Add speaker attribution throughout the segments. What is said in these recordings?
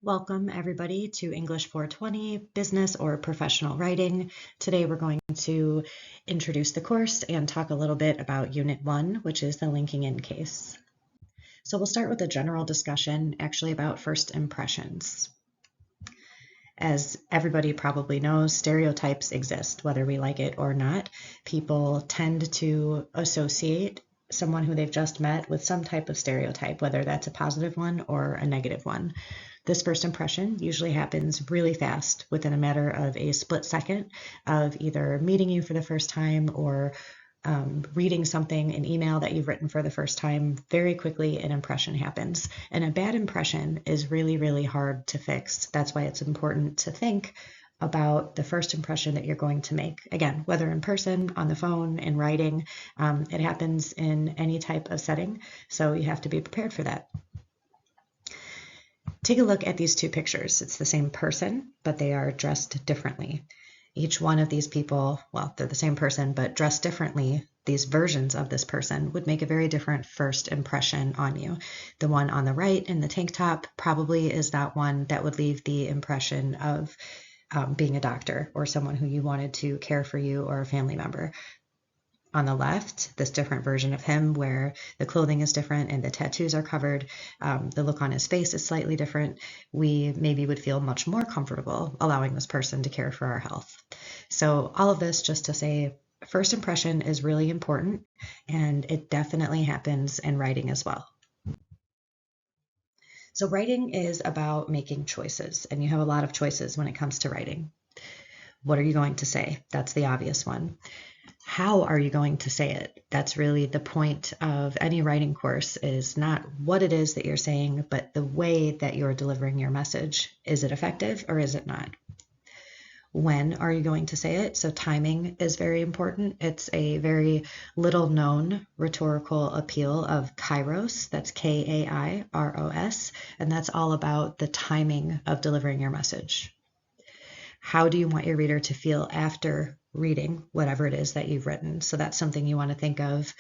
Speaker 1: Welcome everybody to English 420 Business or Professional Writing. Today we're going to introduce the course and talk a little bit about Unit 1, which is the linking in case. So we'll start with a general discussion actually about first impressions. As everybody probably knows, stereotypes exist, whether we like it or not. People tend to associate someone who they've just met with some type of stereotype, whether that's a positive one or a negative one. This first impression usually happens really fast, within a matter of a split second of either meeting you for the first time or reading something, an email that you've written for the first time. Very quickly an impression happens. And a bad impression is really, really hard to fix. That's why it's important to think about the first impression that you're going to make. Again, whether in person, on the phone, in writing, it happens in any type of setting. So you have to be prepared for that. Take a look at these two pictures. It's the same person, but they are dressed differently. Each one of these people, well, they're the same person, but dressed differently, these versions of this person would make a very different first impression on you. The one on the right in the tank top probably is that one that would leave the impression of being a doctor or someone who you wanted to care for you or a family member. On the left, this different version of him where the clothing is different and the tattoos are covered, the look on his face is slightly different. We maybe would feel much more comfortable allowing this person to care for our health. So all of this just to say, first impression is really important, and it definitely happens in writing as well. So writing is about making choices, and you have a lot of choices when it comes to writing. What are you going to say? That's the obvious one. How are you going to say it? That's really the point of any writing course, is not what it is that you're saying, but the way that you're delivering your message. Is it effective or is it not? When are you going to say it? So timing is very important. It's a very little known rhetorical appeal of kairos. That's Kairos, and that's all about the timing of delivering your message. How do you want your reader to feel after reading whatever it is that you've written? So that's something you want to think of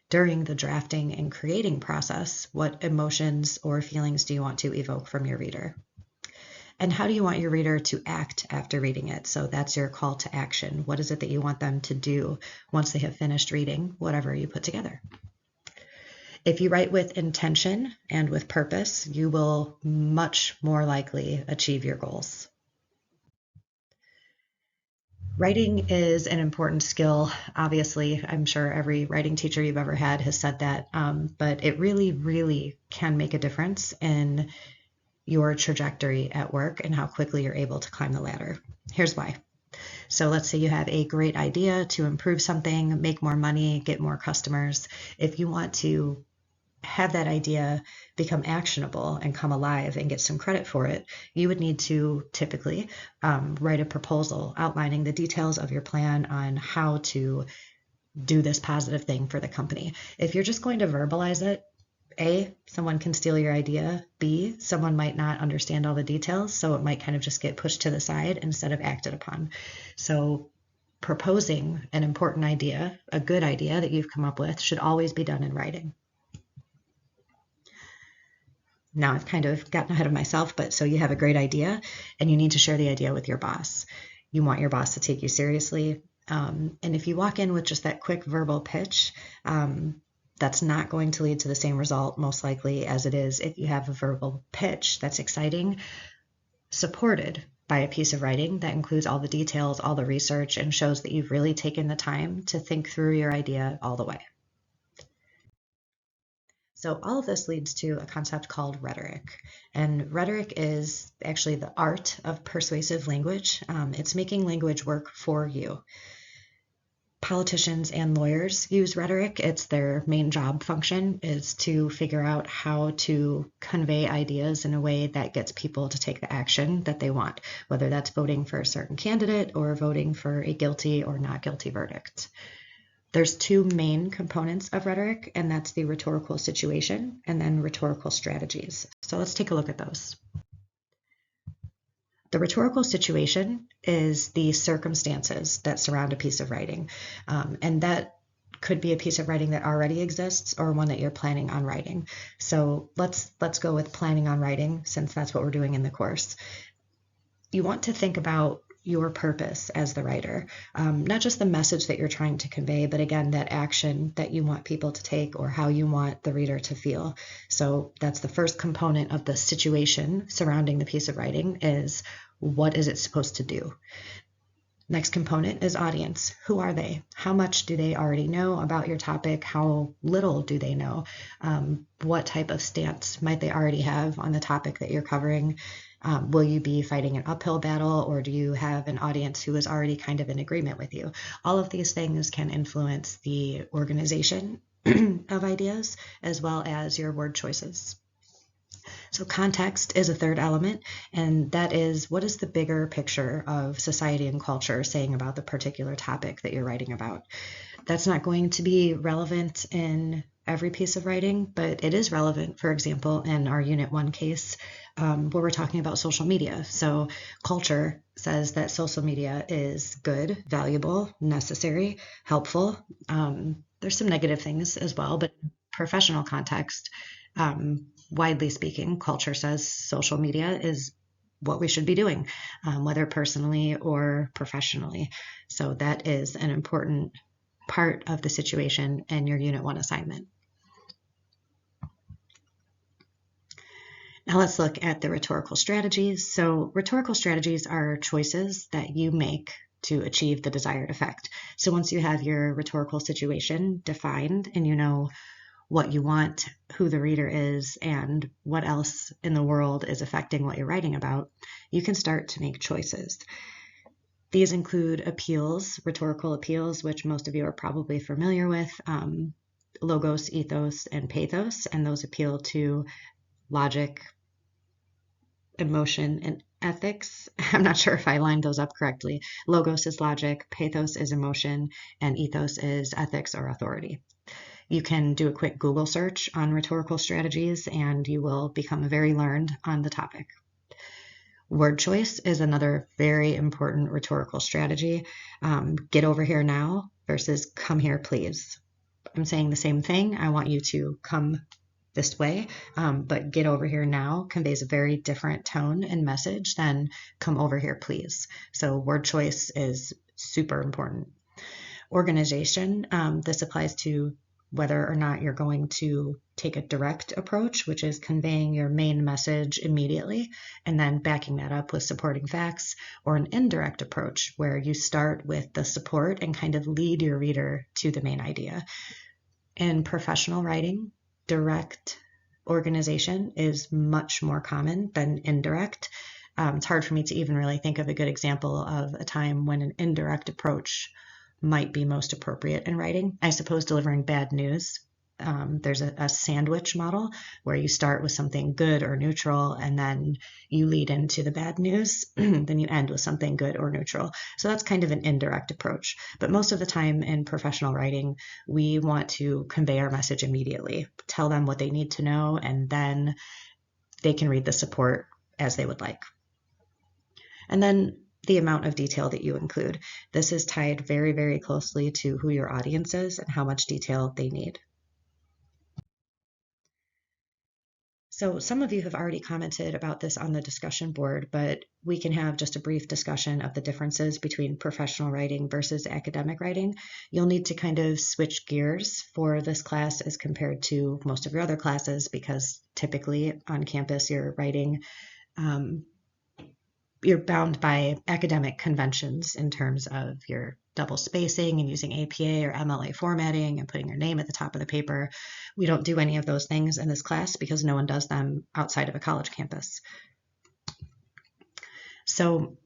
Speaker 1: during the drafting and creating process. What emotions or feelings do you want to evoke from your reader? And how do you want your reader to act after reading it? So that's your call to action. What is it that you want them to do once they have finished reading whatever you put together? If you write with intention and with purpose, you will much more likely achieve your goals. Writing is an important skill. Obviously, I'm sure every writing teacher you've ever had has said that, but it really, really can make a difference in your trajectory at work and how quickly you're able to climb the ladder. Here's why. So let's say you have a great idea to improve something, make more money, get more customers. If you want to have that idea become actionable and come alive and get some credit for it, you would need to typically write a proposal outlining the details of your plan on how to do this positive thing for the company. If you're just going to verbalize it, A, someone can steal your idea. B, someone might not understand all the details, so it might kind of just get pushed to the side instead of acted upon. So proposing an important idea, a good idea that you've come up with, should always be done in writing. Now I've kind of gotten ahead of myself, but so you have a great idea and you need to share the idea with your boss. You want your boss to take you seriously. And if you walk in with just that quick verbal pitch, that's not going to lead to the same result most likely as it is if you have a verbal pitch that's exciting, supported by a piece of writing that includes all the details, all the research, and shows that you've really taken the time to think through your idea all the way. So all of this leads to a concept called rhetoric. And rhetoric is actually the art of persuasive language. It's making language work for you. Politicians and lawyers use rhetoric. It's their main job function, is to figure out how to convey ideas in a way that gets people to take the action that they want, whether that's voting for a certain candidate or voting for a guilty or not guilty verdict. There's two main components of rhetoric, and that's the rhetorical situation and then rhetorical strategies. So let's take a look at those. The rhetorical situation is the circumstances that surround a piece of writing, and that could be a piece of writing that already exists or one that you're planning on writing. So let's go with planning on writing, since that's what we're doing in the course. You want to think about your purpose as the writer, not just the message that you're trying to convey, but again, that action that you want people to take or how you want the reader to feel. So that's the first component of the situation surrounding the piece of writing, is what is it supposed to do? Next component is audience. Who are they? How much do they already know about your topic? How little do they know? What type of stance might they already have on the topic that you're covering? Will you be fighting an uphill battle, or do you have an audience who is already kind of in agreement with you? All of these things can influence the organization of ideas as well as your word choices. So context is a third element, and that is, what is the bigger picture of society and culture saying about the particular topic that you're writing about? That's not going to be relevant in every piece of writing, but it is relevant, for example, in our Unit 1 case, where we're talking about social media. So culture says that social media is good, valuable, necessary, helpful. There's some negative things as well, but in professional context, widely speaking, culture says social media is what we should be doing, whether personally or professionally. So that is an important part of the situation in your Unit 1 assignment. Now let's look at the rhetorical strategies. So rhetorical strategies are choices that you make to achieve the desired effect. So once you have your rhetorical situation defined and you know what you want, who the reader is, and what else in the world is affecting what you're writing about, you can start to make choices. These include appeals, rhetorical appeals, which most of you are probably familiar with, logos, ethos, and pathos, and those appeal to logic, emotion, and ethics. I'm not sure if I lined those up correctly. Logos is logic, pathos is emotion, and ethos is ethics or authority. You can do a quick Google search on rhetorical strategies and you will become very learned on the topic. Word choice is another very important rhetorical strategy. Get over here now versus come here, please. I'm saying the same thing. I want you to come this way, but get over here now conveys a very different tone and message than come over here, please. So word choice is super important. Organization, this applies to whether or not you're going to take a direct approach, which is conveying your main message immediately and then backing that up with supporting facts, or an indirect approach where you start with the support and kind of lead your reader to the main idea. In professional writing, direct organization is much more common than indirect. It's hard for me to even really think of a good example of a time when an indirect approach might be most appropriate in writing. I suppose delivering bad news. There's a sandwich model where you start with something good or neutral and then you lead into the bad news, then you end with something good or neutral. So that's kind of an indirect approach. But most of the time in professional writing, we want to convey our message immediately, tell them what they need to know, and then they can read the support as they would like. And then the amount of detail that you include. This is tied very, very closely to who your audience is and how much detail they need. So some of you have already commented about this on the discussion board, but we can have just a brief discussion of the differences between professional writing versus academic writing. You'll need to kind of switch gears for this class as compared to most of your other classes, because typically on campus you're writing you're bound by academic conventions in terms of your double spacing and using APA or MLA formatting and putting your name at the top of the paper. We don't do any of those things in this class because no one does them outside of a college campus. So,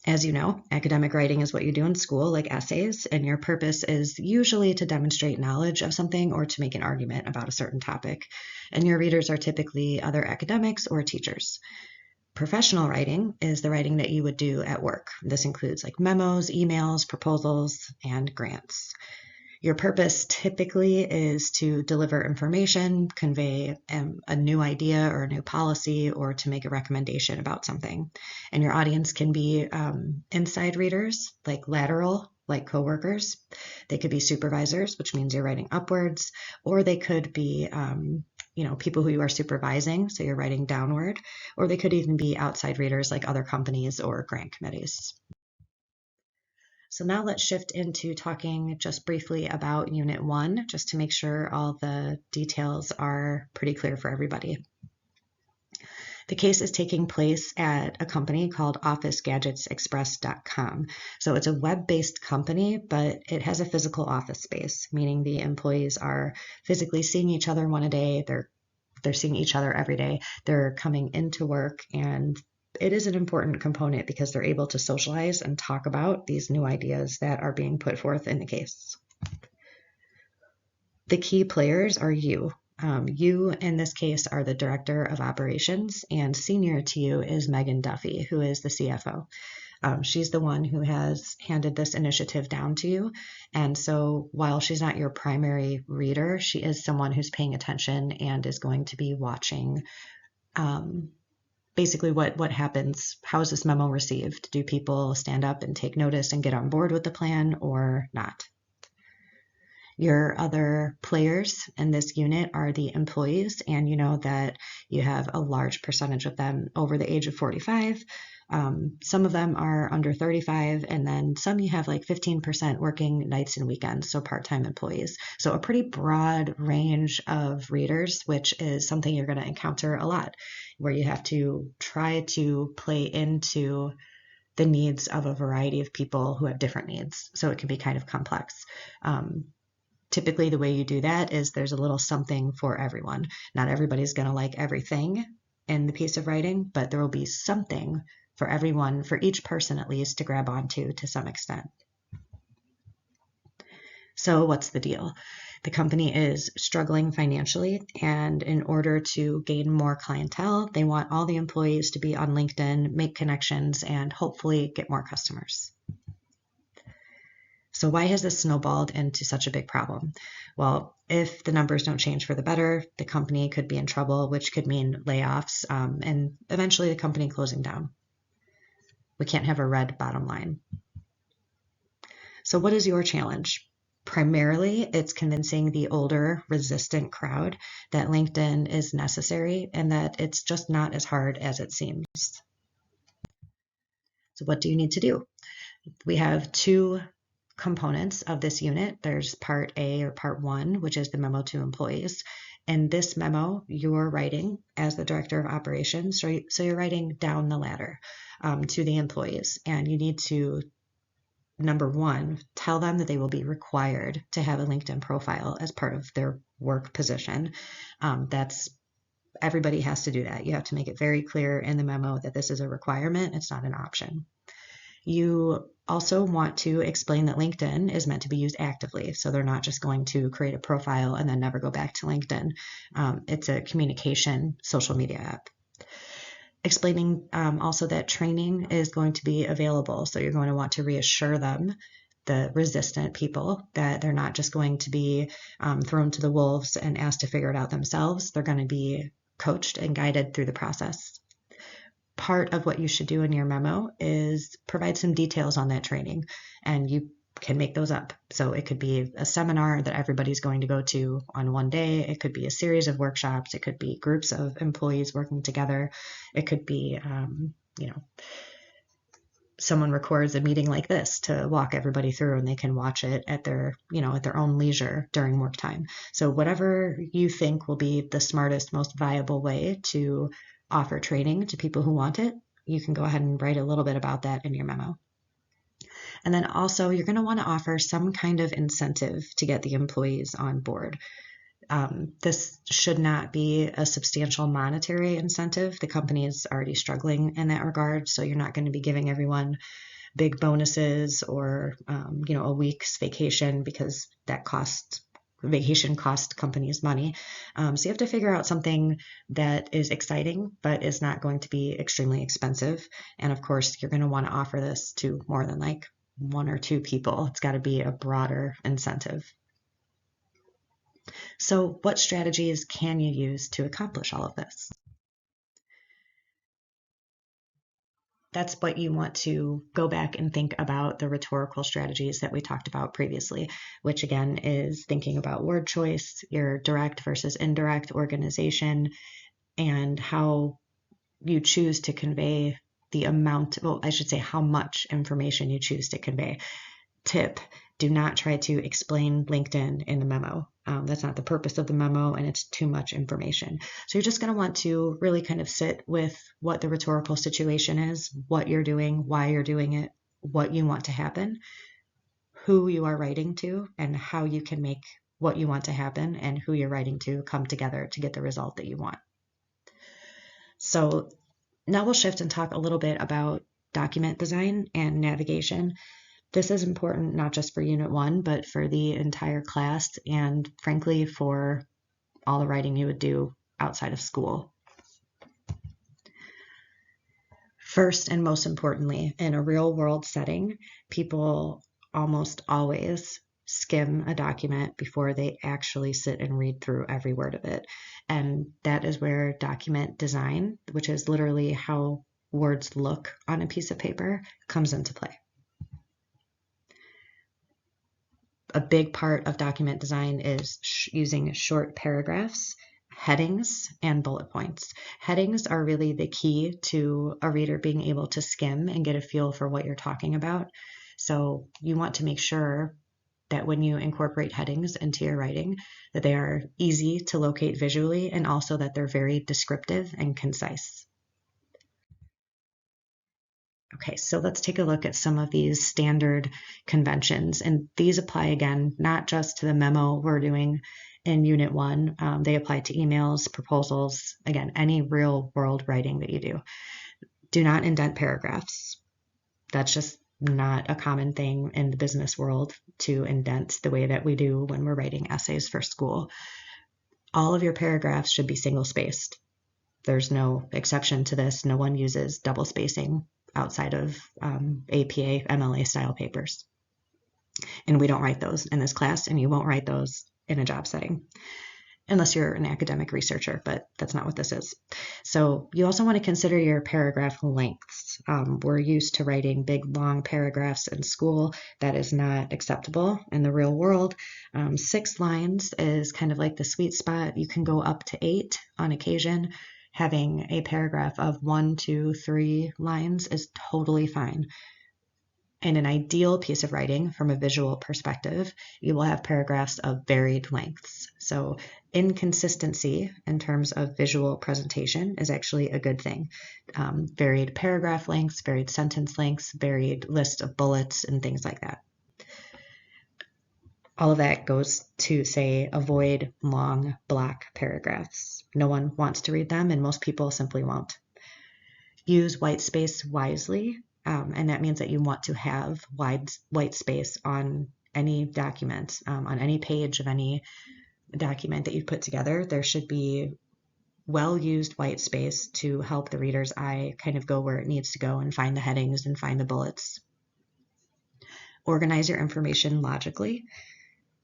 Speaker 1: as you know, academic writing is what you do in school, like essays, and your purpose is usually to demonstrate knowledge of something or to make an argument about a certain topic. And your readers are typically other academics or teachers. Professional writing is the writing that you would do at work. This includes like memos, emails, proposals, and grants. Your purpose typically is to deliver information, convey a new idea or a new policy, or to make a recommendation about something. And your audience can be inside readers, like lateral like coworkers. They could be supervisors, which means you're writing upwards, or they could be people who you are supervising, so you're writing downward, or they could even be outside readers like other companies or grant committees. So now let's shift into talking just briefly about Unit 1, just to make sure all the details are pretty clear for everybody. The case is taking place at a company called OfficeGadgetsExpress.com. So it's a web-based company, but it has a physical office space, meaning the employees are physically seeing each other one a day. They're seeing each other every day. They're coming into work, and it is an important component because they're able to socialize and talk about these new ideas that are being put forth in the case. The key players are you. You, in this case, are the Director of Operations, and senior to you is Megan Duffy, who is the CFO. She's the one who has handed this initiative down to you. And so while she's not your primary reader, she is someone who's paying attention and is going to be watching basically what happens. How is this memo received? Do people stand up and take notice and get on board with the plan or not? Your other players in this unit are the employees, and you know that you have a large percentage of them over the age of 45. Some of them are under 35, and then some you have like 15% working nights and weekends, so part-time employees. So a pretty broad range of readers, which is something you're going to encounter a lot, where you have to try to play into the needs of a variety of people who have different needs. So it can be kind of complex. Typically, the way you do that is there's a little something for everyone. Not everybody's going to like everything in the piece of writing, but there will be something for everyone, for each person at least, to grab onto to some extent. So what's the deal? The company is struggling financially, and in order to gain more clientele, they want all the employees to be on LinkedIn, make connections, and hopefully get more customers. So why has this snowballed into such a big problem? Well, if the numbers don't change for the better, the company could be in trouble, which could mean layoffs and eventually the company closing down. We can't have a red bottom line. So what is your challenge? Primarily, it's convincing the older, resistant crowd that LinkedIn is necessary and that it's just not as hard as it seems. So what do you need to do? We have two components of this unit. There's part A or part 1, which is the memo to employees. In this memo, you're writing as the Director of Operations, so you're writing down the ladder to the employees, and you need to, number 1, tell them that they will be required to have a LinkedIn profile as part of their work position. Everybody has to do that. You have to make it very clear in the memo that this is a requirement. It's not an option. You also want to explain that LinkedIn is meant to be used actively, so they're not just going to create a profile and then never go back to LinkedIn. It's a communication social media app. Explaining also that training is going to be available, so you're going to want to reassure them, the resistant people, that they're not just going to be thrown to the wolves and asked to figure it out themselves. They're going to be coached and guided through the process. Part of what you should do in your memo is provide some details on that training, and you can make those up. So it could be a seminar that everybody's going to go to on one day. It could be a series of workshops. It could be groups of employees working together. It could be, someone records a meeting like this to walk everybody through, and they can watch it at their own leisure during work time. So whatever you think will be the smartest, most viable way to offer training to people who want it, you can go ahead and write a little bit about that in your memo. And then also, you're going to want to offer some kind of incentive to get the employees on board. This should not be a substantial monetary incentive. The company is already struggling in that regard, so you're not going to be giving everyone big bonuses or a week's vacation, because vacation costs companies money. So you have to figure out something that is exciting but is not going to be extremely expensive. And of course, you're going to want to offer this to more than like 1 or 2 people. It's got to be a broader incentive. So what strategies can you use to accomplish all of this? that's what you want to go back and think about the rhetorical strategies that we talked about previously, which again is thinking about word choice, your direct versus indirect organization, and how you choose to convey the amount, well, I should say how much information you choose to convey. Tip, do not try to explain LinkedIn in the memo. That's not the purpose of the memo, and it's too much information. So you're just going to want to really kind of sit with what the rhetorical situation is, what you're doing, why you're doing it, what you want to happen, who you are writing to, and how you can make what you want to happen and who you're writing to come together to get the result that you want. So now we'll shift and talk a little bit about document design and navigation. This is important not just for Unit 1, but for the entire class and frankly for all the writing you would do outside of school. First and most importantly, in a real world setting, people almost always skim a document before they actually sit and read through every word of it. And that is where document design, which is literally how words look on a piece of paper, comes into play. A big part of document design is using short paragraphs, headings, and bullet points. Headings are really the key to a reader being able to skim and get a feel for what you're talking about. So you want to make sure that when you incorporate headings into your writing, that they are easy to locate visually and also that they're very descriptive and concise. Okay, so let's take a look at some of these standard conventions, and these apply again, not just to the memo we're doing in Unit 1, they apply to emails, proposals, again, any real world writing that you do. Do not indent paragraphs. That's just not a common thing in the business world to indent the way that we do when we're writing essays for school. All of your paragraphs should be single spaced. There's no exception to this. No one uses double spacing outside of APA, MLA style papers. And we don't write those in this class, and you won't write those in a job setting unless you're an academic researcher, but that's not what this is. So you also want to consider your paragraph lengths. We're used to writing big, long paragraphs in school. That is not acceptable in the real world. 6 lines is kind of like the sweet spot. You can go up to 8 on occasion. Having a paragraph of 1, 2, 3 lines is totally fine. In an ideal piece of writing, from a visual perspective, you will have paragraphs of varied lengths. So inconsistency in terms of visual presentation is actually a good thing. Varied paragraph lengths, varied sentence lengths, varied list of bullets, and things like that. All of that goes to say avoid long block paragraphs. No one wants to read them, and most people simply won't. Use white space wisely, and that means that you want to have white space on any document, on any page of any document that you've put together. There should be well-used white space to help the reader's eye kind of go where it needs to go and find the headings and find the bullets. Organize your information logically.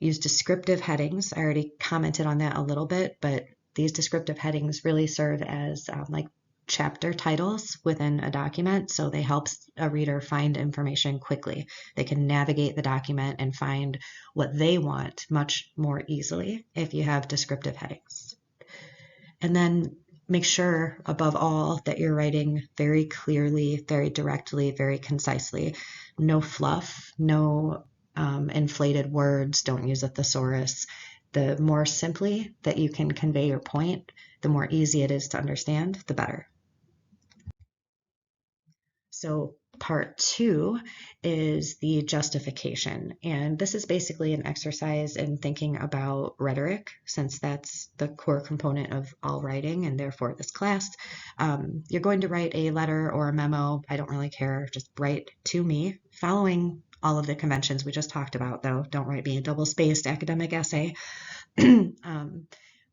Speaker 1: Use descriptive headings. I already commented on that a little bit, but these descriptive headings really serve as like chapter titles within a document, so they help a reader find information quickly. They can navigate the document and find what they want much more easily if you have descriptive headings. And then make sure, above all, that you're writing very clearly, very directly, very concisely. No fluff, no inflated words. Don't use a thesaurus. The more simply that you can convey your point, the more easy it is to understand, the better. So part 2 is the justification. And this is basically an exercise in thinking about rhetoric, since that's the core component of all writing and therefore this class. You're going to write a letter or a memo. I don't really care. Just write to me, following all of the conventions we just talked about, though. Don't write me a double-spaced academic essay.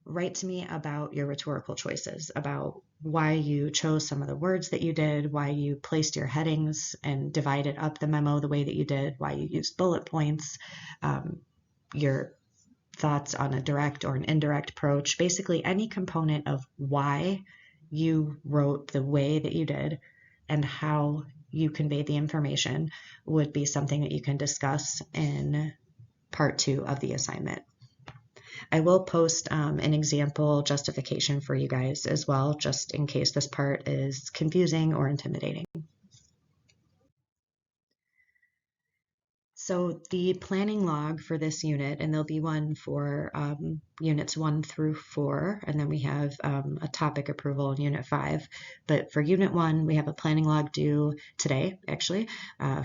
Speaker 1: Write to me about your rhetorical choices, about why you chose some of the words that you did, why you placed your headings and divided up the memo the way that you did, why you used bullet points, your thoughts on a direct or an indirect approach, basically any component of why you wrote the way that you did and how you convey the information would be something that you can discuss in part 2 of the assignment. I will post an example justification for you guys as well, just in case this part is confusing or intimidating. So the planning log for this unit, and there'll be one for units 1 through 4, and then we have a topic approval in unit 5. But for unit 1, we have a planning log due today, actually,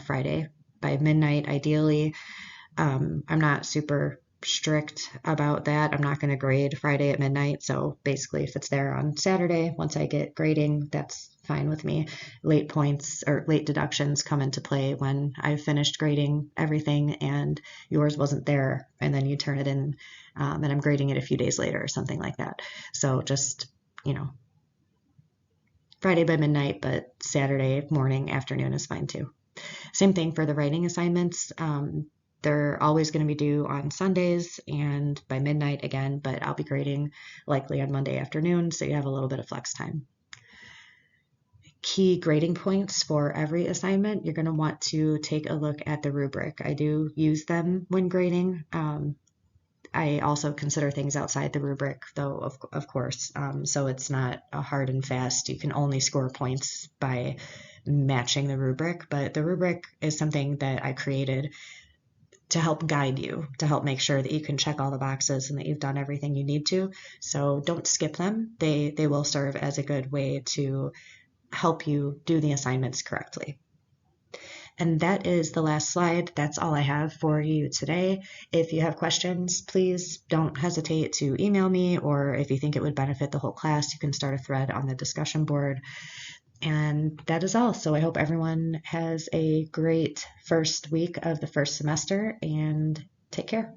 Speaker 1: Friday by midnight, ideally. I'm not super strict about that. I'm not going to grade Friday at midnight. So basically, if it's there on Saturday, once I get grading, that's fine with me. Late points or late deductions come into play when I've finished grading everything and yours wasn't there, and then you turn it in and I'm grading it a few days later or something like that. So just, Friday by midnight, but Saturday morning, afternoon is fine too. Same thing for the writing assignments. They're always going to be due on Sundays and by midnight again, but I'll be grading likely on Monday afternoon, so you have a little bit of flex time. Key grading points for every assignment, you're going to want to take a look at the rubric. I do use them when grading. I also consider things outside the rubric, though, of course, so it's not a hard and fast. You can only score points by matching the rubric, but the rubric is something that I created to help guide you, to help make sure that you can check all the boxes and that you've done everything you need to. So don't skip them. They will serve as a good way to help you do the assignments correctly. And that is the last slide. That's all I have for you today. If you have questions, please don't hesitate to email me, or if you think it would benefit the whole class, you can start a thread on the discussion board. And that is all. So I hope everyone has a great first week of the first semester, and take care.